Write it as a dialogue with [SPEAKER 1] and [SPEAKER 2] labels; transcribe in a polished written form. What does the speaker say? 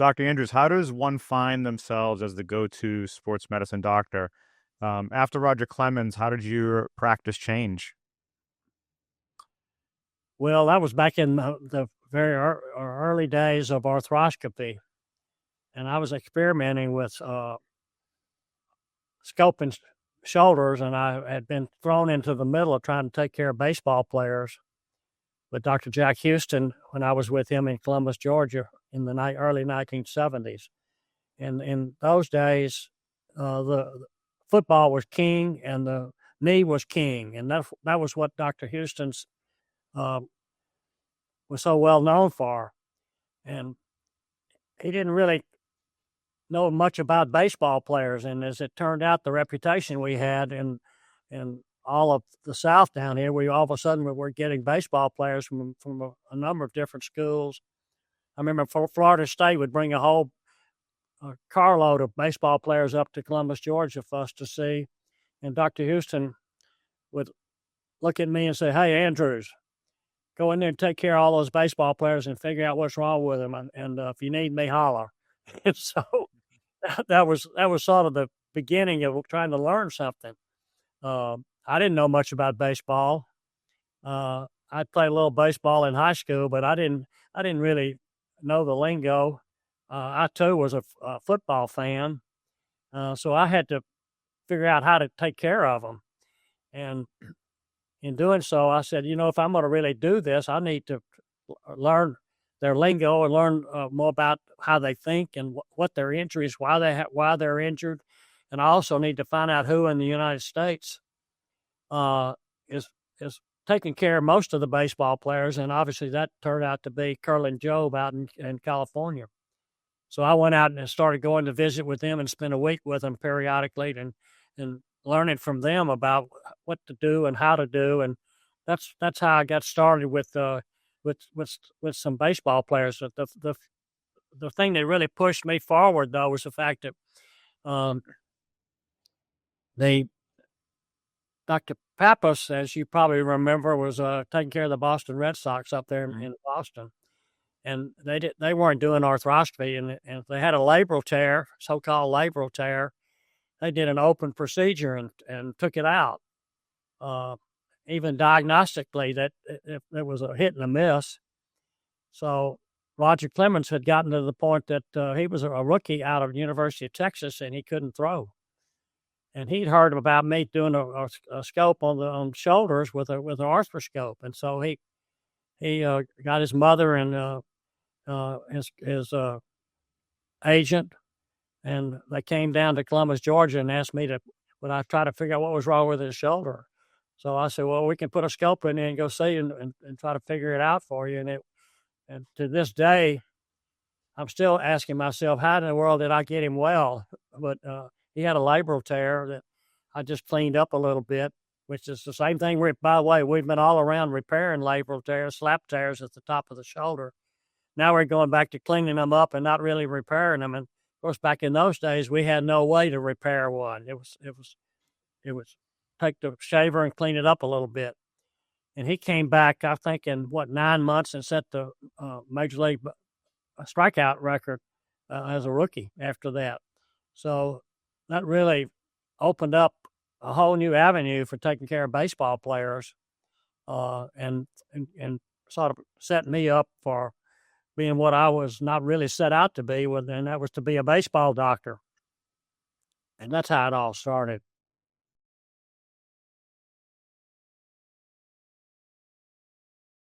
[SPEAKER 1] Dr. Andrews, how does one find themselves as the go-to sports medicine doctor? After Rodger Clemens, how did your practice change?
[SPEAKER 2] Well, that was back in the very early days of arthroscopy, and I was experimenting with scoping shoulders, and I had been thrown into the middle of trying to take care of baseball players with Dr. Jack Houston when I was with him in Columbus, Georgia in the early 1970s. And in those days, the football was king and the knee was king. And that was what Dr. Houston's was so well known for. And he didn't really know much about baseball players. And as it turned out, the reputation we had in all of the South down here, we all of a sudden were getting baseball players from a number of different schools. I remember Florida State would bring a whole carload of baseball players up to Columbus, Georgia for us to see. And Dr. Houston would look at me and say, "Hey, Andrews, go in there and take care of all those baseball players and figure out what's wrong with them. And if you need me, holler." And so that was sort of the beginning of trying to learn something. I didn't know much about baseball. I played a little baseball in high school, but I didn't really know the lingo. I too was a football fan, so I had to figure out how to take care of them. And in doing so, I said, if I'm going to really do this, I need to learn their lingo and learn more about how they think and what their injuries, why they're injured, and I also need to find out who in the United States is taking care of most of the baseball players, and obviously that turned out to be Curlin Job out in California. So I went out and started going to visit with them and spend a week with them periodically and learning from them about what to do and how to do, and that's how I got started with some baseball players. The thing that really pushed me forward though was the fact that Dr. Pappas, as you probably remember, was taking care of the Boston Red Sox up there in Boston. And they weren't doing arthroscopy, and if they had a labral tear, so-called labral tear, they did an open procedure and took it out. Even diagnostically, that it was a hit and a miss. So Rodger Clemens had gotten to the point that he was a rookie out of the University of Texas, and he couldn't throw. And he'd heard about me doing a scope on shoulders with an arthroscope, and so he got his mother and his agent, and they came down to Columbus, Georgia, and asked me would I try to figure out what was wrong with his shoulder. So I said, well, we can put a scope in there and go see and try to figure it out for you. And to this day, I'm still asking myself, how in the world did I get him well? But he had a labral tear that I just cleaned up a little bit, which is the same thing. By the way, we've been all around repairing labral tears, slap tears at the top of the shoulder. Now we're going back to cleaning them up and not really repairing them. And of course, back in those days, we had no way to repair one. It was take the shaver and clean it up a little bit. And he came back, I think, in 9 months and set the major league strikeout record as a rookie after that. So that really opened up a whole new avenue for taking care of baseball players, and sort of set me up for being what I was not really set out to be, and that was to be a baseball doctor. And that's how it all started.